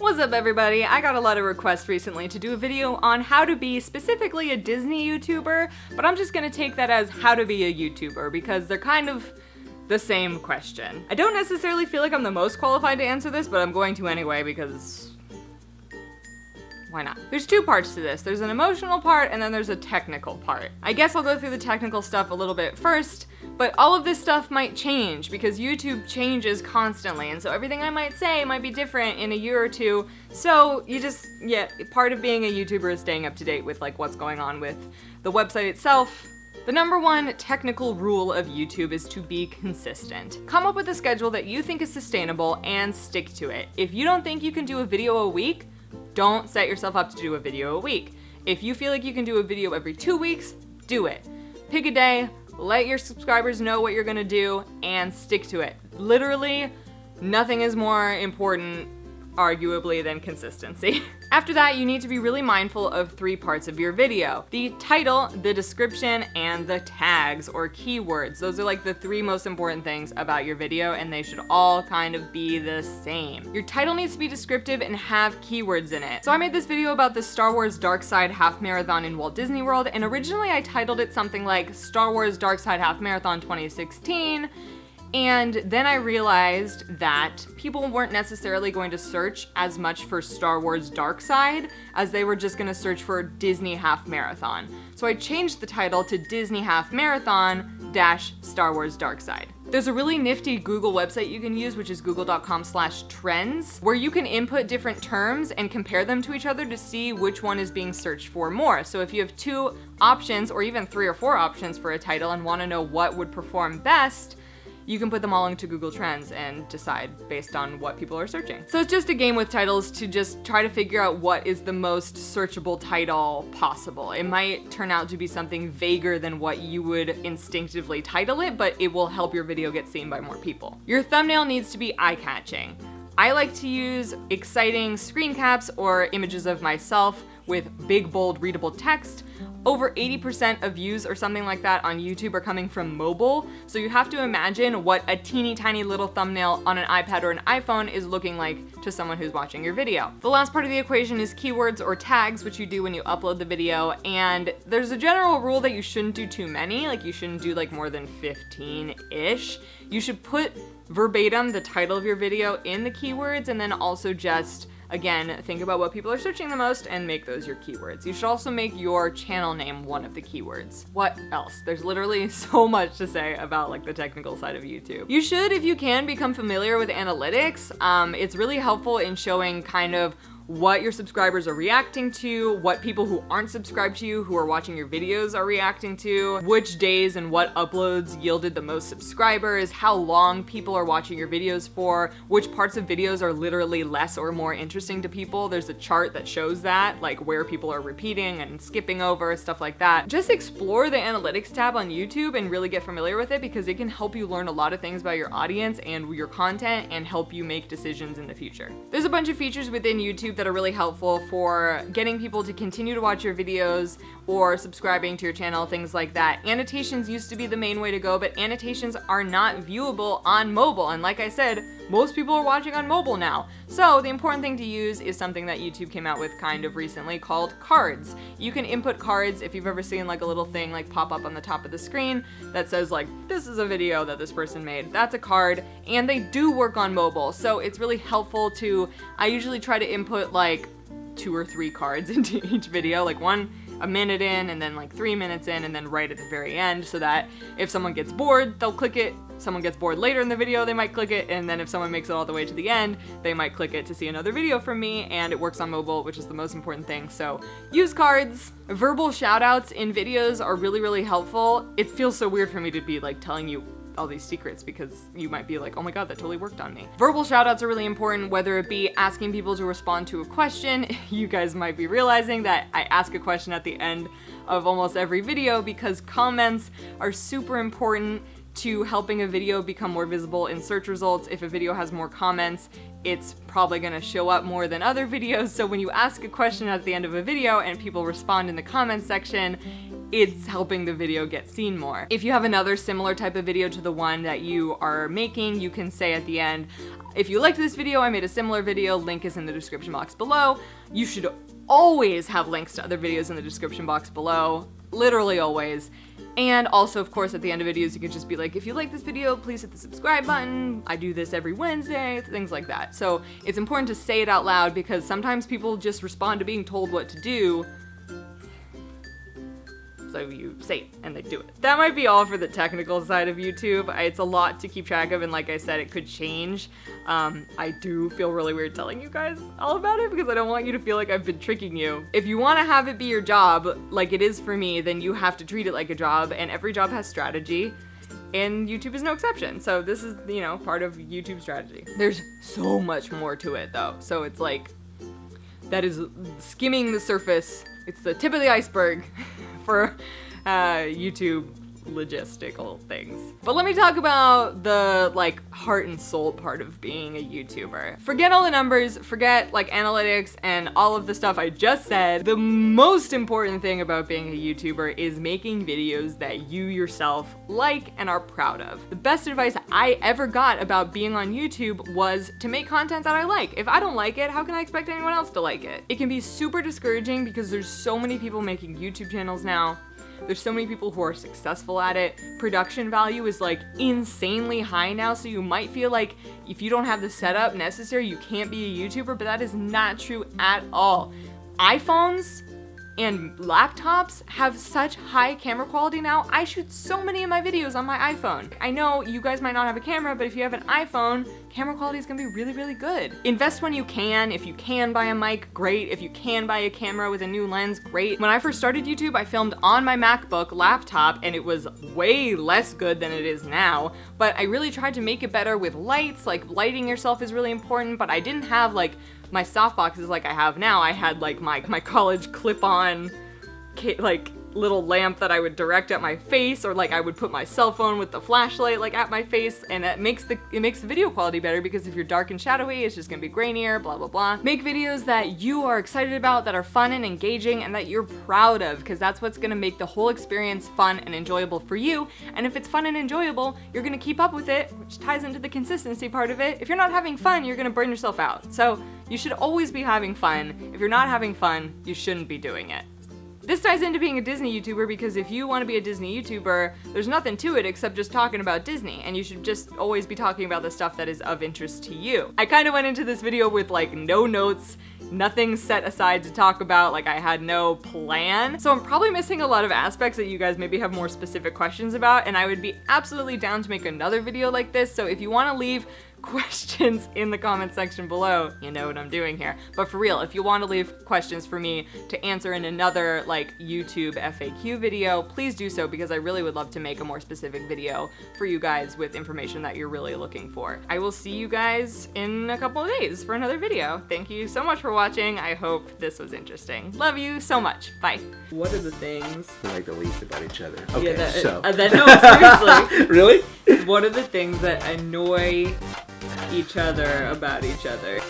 What's up everybody? I got a lot of requests recently to do a video on how to be specifically a Disney YouTuber, but I'm just gonna take that as how to be a YouTuber because they're kind of the same question. I don't necessarily feel like I'm the most qualified to answer this, but I'm going to anyway because why not? There's two parts to this. There's an emotional part and then there's a technical part. I guess I'll go through the technical stuff a little bit first, but all of this stuff might change because YouTube changes constantly, and so everything I might say might be different in a year or two. So part of being a YouTuber is staying up to date with like what's going on with the website itself. The number one technical rule of YouTube is to be consistent. Come up with a schedule that you think is sustainable and stick to it. If you don't think you can do a video a week, don't set yourself up to do a video a week. If you feel like you can do a video every 2 weeks, do it. Pick a day, let your subscribers know what you're gonna do, and stick to it. Literally, nothing is more important, arguably, than consistency. After that, you need to be really mindful of three parts of your video: the title, the description, and the tags or keywords. Those are like the three most important things about your video, and they should all kind of be the same. Your title needs to be descriptive and have keywords in it. So I made this video about the Star Wars Dark Side Half Marathon in Walt Disney World, and originally I titled it something like Star Wars Dark Side Half Marathon 2016. And then I realized that people weren't necessarily going to search as much for Star Wars Dark Side as they were just gonna search for Disney Half Marathon. So I changed the title to Disney Half Marathon - Star Wars Dark Side. There's a really nifty Google website you can use, which is google.com/trends, where you can input different terms and compare them to each other to see which one is being searched for more. So if you have 2 options or even 3 or 4 options for a title and wanna know what would perform best, you can put them all into Google Trends and decide based on what people are searching. So it's just a game with titles to just try to figure out what is the most searchable title possible. It might turn out to be something vaguer than what you would instinctively title it, but it will help your video get seen by more people. Your thumbnail needs to be eye-catching. I like to use exciting screen caps or images of myself with big, bold, readable text. Over 80% of views or something like that on YouTube are coming from mobile, so you have to imagine what a teeny tiny little thumbnail on an iPad or an iPhone is looking like to someone who's watching your video. The last part of the equation is keywords or tags, which you do when you upload the video, and there's a general rule that you shouldn't do too many, like you shouldn't do like more than 15-ish. You should put verbatim the title of your video in the keywords, and then also just again, think about what people are searching the most and make those your keywords. You should also make your channel name one of the keywords. What else? There's literally so much to say about like the technical side of YouTube. You should, if you can, become familiar with analytics. It's really helpful in showing kind of what your subscribers are reacting to, what people who aren't subscribed to you who are watching your videos are reacting to, which days and what uploads yielded the most subscribers, how long people are watching your videos for, which parts of videos are literally less or more interesting to people. There's a chart that shows that, like where people are repeating and skipping over, stuff like that. Just explore the analytics tab on YouTube and really get familiar with it because it can help you learn a lot of things about your audience and your content and help you make decisions in the future. There's a bunch of features within YouTube that are really helpful for getting people to continue to watch your videos or subscribing to your channel, things like that. Annotations used to be the main way to go, but annotations are not viewable on mobile. And like I said, most people are watching on mobile now. So the important thing to use is something that YouTube came out with kind of recently called cards. You can input cards if you've ever seen like a little thing like pop up on the top of the screen that says like, this is a video that this person made. That's a card, and they do work on mobile. So it's really helpful to, I usually try to input like 2 or 3 cards into each video, like one a minute in and then like 3 minutes in and then right at the very end, so that if someone gets bored, they'll click it. Someone gets bored later in the video, they might click it, and then if someone makes it all the way to the end, they might click it to see another video from me, and it works on mobile, which is the most important thing. So use cards. Verbal shoutouts in videos are really, really helpful. It feels so weird for me to be like telling you all these secrets because you might be like, oh my god, that totally worked on me. Verbal shoutouts are really important, whether it be asking people to respond to a question. You guys might be realizing that I ask a question at the end of almost every video because comments are super important to helping a video become more visible in search results. If a video has more comments, it's probably gonna show up more than other videos. So when you ask a question at the end of a video and people respond in the comments section, it's helping the video get seen more. If you have another similar type of video to the one that you are making, you can say at the end, If you liked this video, I made a similar video, link is in the description box below. You should always have links to other videos in the description box below, literally always. And also, of course, at the end of videos, you can just be like, if you like this video, please hit the subscribe button. I do this every Wednesday, things like that. So it's important to say it out loud because sometimes people just respond to being told what to do. So you say it and they do it. That might be all for the technical side of YouTube. It's a lot to keep track of, and like I said, it could change. I do feel really weird telling you guys all about it because I don't want you to feel like I've been tricking you. If you want to have it be your job, like it is for me, then you have to treat it like a job, and every job has strategy. And YouTube is no exception. So this is, you know, part of YouTube strategy. There's so much more to it though. So it's like, that is skimming the surface. It's the tip of the iceberg for YouTube logistical things. But let me talk about the like heart and soul part of being a YouTuber. Forget all the numbers, forget like analytics and all of the stuff I just said. The most important thing about being a YouTuber is making videos that you yourself like and are proud of. The best advice I ever got about being on YouTube was to make content that I like. If I don't like it, how can I expect anyone else to like it? It can be super discouraging because there's so many people making YouTube channels now. There's so many people who are successful at it. Production value is like insanely high now, so you might feel like if you don't have the setup necessary, you can't be a YouTuber, but that is not true at all. iPhones and laptops have such high camera quality now. I shoot so many of my videos on my iPhone. I know you guys might not have a camera, but if you have an iPhone, camera quality is gonna be really, really good. Invest when you can. If you can buy a mic, great. If you can buy a camera with a new lens, great. When I first started YouTube, I filmed on my MacBook laptop, and it was way less good than it is now, but I really tried to make it better with lights. Like, lighting yourself is really important, but I didn't have like my softboxes like I have now. I had like my college clip-on like little lamp that I would direct at my face, or like I would put my cell phone with the flashlight like at my face, and it makes the video quality better because if you're dark and shadowy, it's just gonna be grainier, blah blah blah. Make videos that you are excited about, that are fun and engaging, and that you're proud of, because that's what's gonna make the whole experience fun and enjoyable for you. And if it's fun and enjoyable, you're gonna keep up with it, which ties into the consistency part of it. If you're not having fun, you're gonna burn yourself out. So you should always be having fun. If you're not having fun, you shouldn't be doing it. This ties into being a Disney YouTuber because if you want to be a Disney YouTuber, there's nothing to it except just talking about Disney, and you should just always be talking about the stuff that is of interest to you. I kind of went into this video with like no notes, nothing set aside to talk about, like I had no plan. So I'm probably missing a lot of aspects that you guys maybe have more specific questions about, and I would be absolutely down to make another video like this. So if you want to leave questions in the comment section below, you know what I'm doing here. But for real, if you want to leave questions for me to answer in another like YouTube FAQ video, please do so, because I really would love to make a more specific video for you guys with information that you're really looking for. I will see you guys in a couple of days for another video. Thank you so much for watching. I hope this was interesting. Love you so much. Bye. What are the things we like the least about each other? Okay, no, seriously. Really? What are the things that annoy each other about each other?